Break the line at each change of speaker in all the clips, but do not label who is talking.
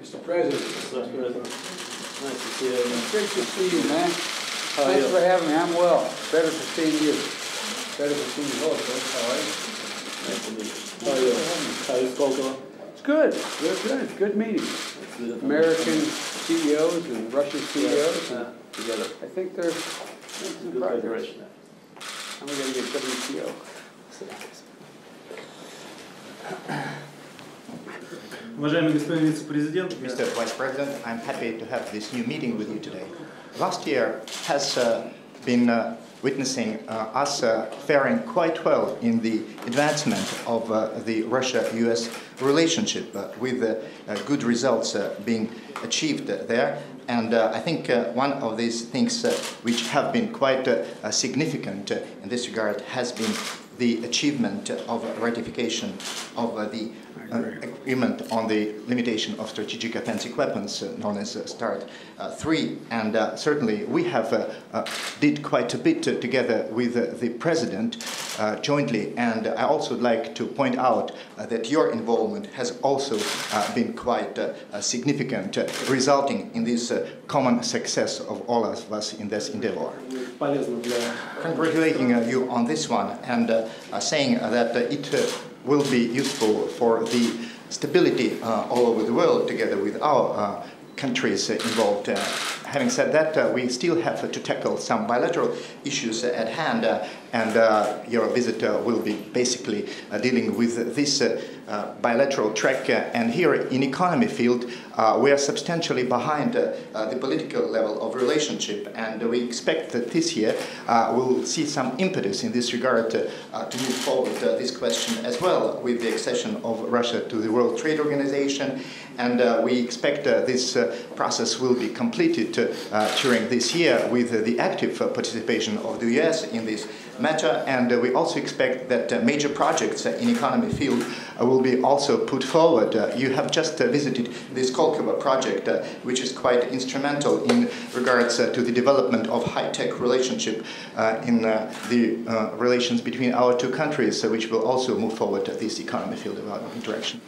Mr. President.
Mr. President. Nice to see you.
Great to see you, man. Thanks for having me. I'm well. Better for seeing you. Better for seeing you. How are you?
Nice to meet you. How are you? How is Gorki?
It's good. Good. Good meeting. American CEOs and Russian CEOs.
Together.
I think they're
Good collaboration.
I'm going to get WTO.
Mr. Vice President, I'm happy to have this new meeting with you today. Last year has been witnessing us faring quite well in the advancement of the Russia-US relationship, with good results being achieved there. And I think one of these things which have been quite significant in this regard has been the achievement of ratification of the agreement on the limitation of strategic offensive weapons, known as START 3. And certainly we have did quite a bit together with the President jointly. And I also would like to point out that your involvement has also been quite significant, resulting in this common success of all of us in this endeavor. Congratulating you on this one, and saying that it will be useful for the stability all over the world, together with our countries involved. Having said that, we still have to tackle some bilateral issues at hand, and your visit will be basically dealing with this bilateral track. And here in economy field, we are substantially behind the political level of relationship, and we expect that this year we'll see some impetus in this regard to move forward this question as well, with the accession of Russia to the World Trade Organization. And we expect this process will be completed during this year with the active participation of the US in this matter. And we also expect that major projects in economy field will be also put forward. You have just visited this Kolkova project, which is quite instrumental in regards to the development of high-tech relationship in the relations between our two countries, which will also move forward this economy field of interaction.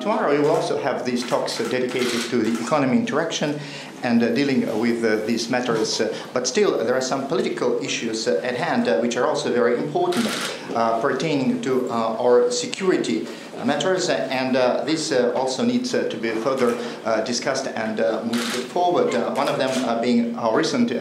Tomorrow we will also have these talks dedicated to the economy interaction and dealing with these matters. But still, there are some political issues at hand which are also very important, pertaining to our security matters, and this also needs to be further discussed and moved forward. One of them being our recent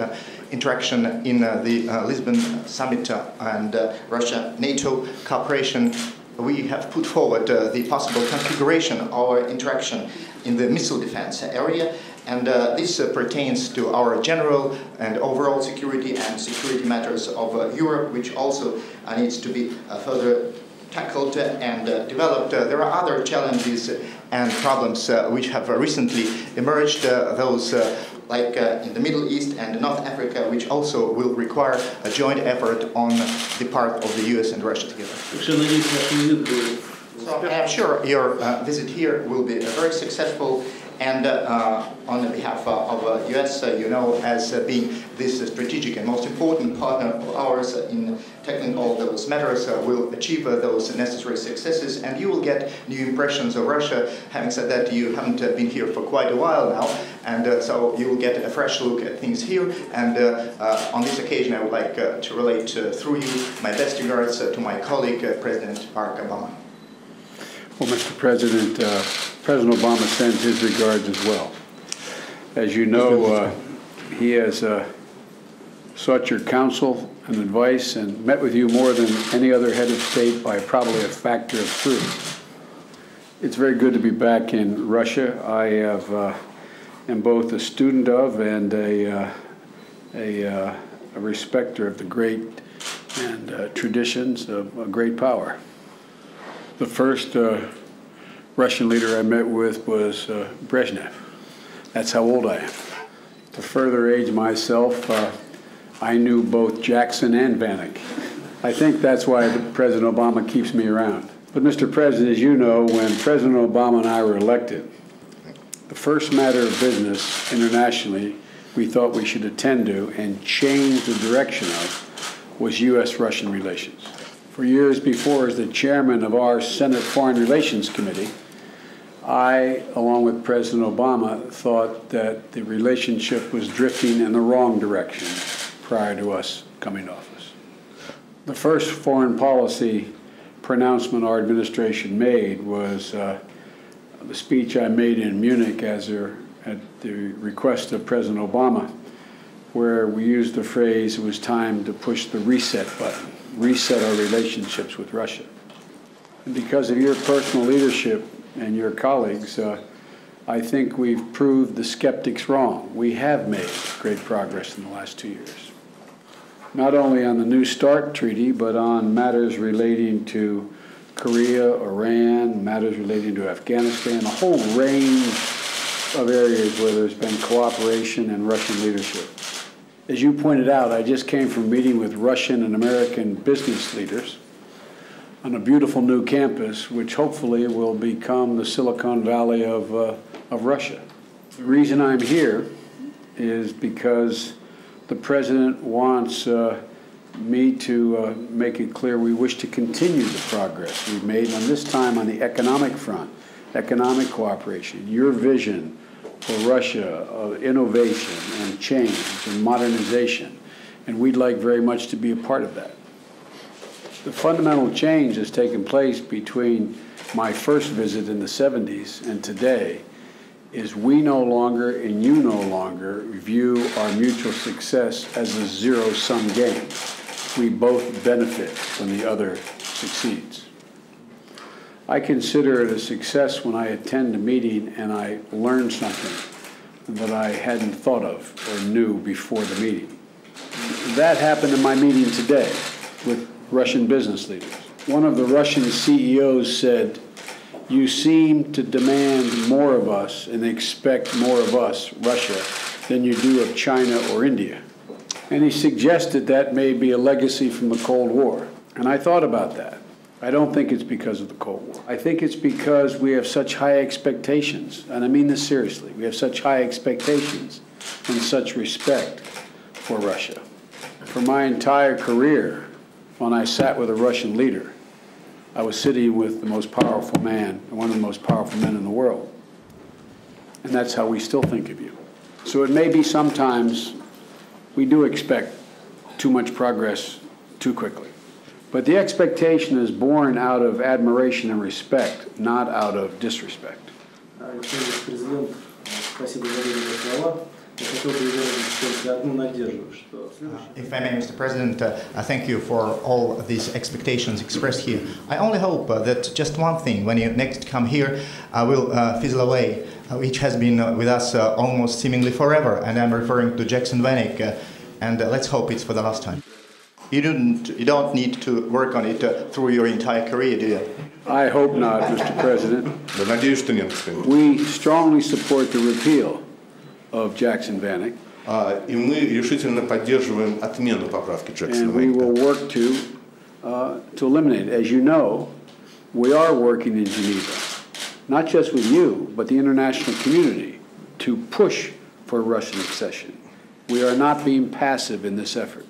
interaction in the Lisbon summit and Russia-NATO cooperation. We have put forward the possible configuration of our interaction in the missile defense area, and this pertains to our general and overall security and security matters of Europe, which also needs to be further tackled and developed. There are other challenges and problems which have recently emerged, those like in the Middle East and North Africa, which also will require a joint effort on the part of the US and Russia together. So I am sure your visit here will be very successful, and on behalf of US, you know, as being this strategic and most important partner of ours in tackling all those matters, will achieve those necessary successes, and you will get new impressions of Russia. Having said that, you haven't been here for quite a while now, and so you will get a fresh look at things here. And on this occasion, I would like to relate through you my best regards to my colleague, President Barack Obama.
Well, Mr. President, President Obama sends his regards as well. As you know, he has sought your counsel and advice and met with you more than any other head of state by probably a factor of 3. It's very good to be back in Russia. I am both a student of and a respecter of the great and traditions of a great power. The first Russian leader I met with was Brezhnev. That's how old I am. To further age myself, I knew both Jackson and Vanik. I think that's why President Obama keeps me around. But Mr. President, as you know, when President Obama and I were elected, the first matter of business internationally we thought we should attend to and change the direction of was U.S.-Russian relations. For years before, as the chairman of our Senate Foreign Relations Committee, I, along with President Obama, thought that the relationship was drifting in the wrong direction prior to us coming to office. The first foreign policy pronouncement our administration made was the speech I made in Munich at the request of President Obama, where we used the phrase, it was time to push the reset button, reset our relationships with Russia. And because of your personal leadership and your colleagues, I think we've proved the skeptics wrong. We have made great progress in the last 2 years. Not only on the New START treaty, but on matters relating to Korea, Iran, matters relating to Afghanistan, a whole range of areas where there's been cooperation and Russian leadership. As you pointed out, I just came from a meeting with Russian and American business leaders on a beautiful new campus, which hopefully will become the Silicon Valley of Russia. The reason I'm here is because the President wants me to make it clear we wish to continue the progress we've made, and this time on the economic front, economic cooperation, your vision for Russia of innovation and change and modernization, and we'd like very much to be a part of that. The fundamental change has taken place between my first visit in the 70s and today is we no longer and you no longer view our mutual success as a zero-sum game. We both benefit when the other succeeds. I consider it a success when I attend a meeting and I learn something that I hadn't thought of or knew before the meeting. That happened in my meeting today with Russian business leaders. One of the Russian CEOs said, "You seem to demand more of us and expect more of us, Russia, than you do of China or India." And he suggested that may be a legacy from the Cold War. And I thought about that. I don't think it's because of the Cold War. I think it's because we have such high expectations, and I mean this seriously. We have such high expectations and such respect for Russia. For my entire career, when I sat with a Russian leader, I was sitting with the most powerful man, one of the most powerful men in the world. And that's how we still think of you. So it may be sometimes we do expect too much progress too quickly. But the expectation is born out of admiration and respect, not out of disrespect.
If I may, Mr. President, thank you for all these expectations expressed here. I only hope that just one thing, when you next come here, will fizzle away, which has been with us almost seemingly forever, and I'm referring to Jackson Vanik, and let's hope it's for the last time. You don't need to work on it through your entire career, do you?
I hope not, Mr. President. We strongly support the repeal of Jackson Vanik.
И мы решительно поддерживаем отмену поправки Джексона.
And we will work to eliminate it. As you know, we are working in Geneva, not just with you, but the international community, to push for Russian accession. We are not being passive in this effort.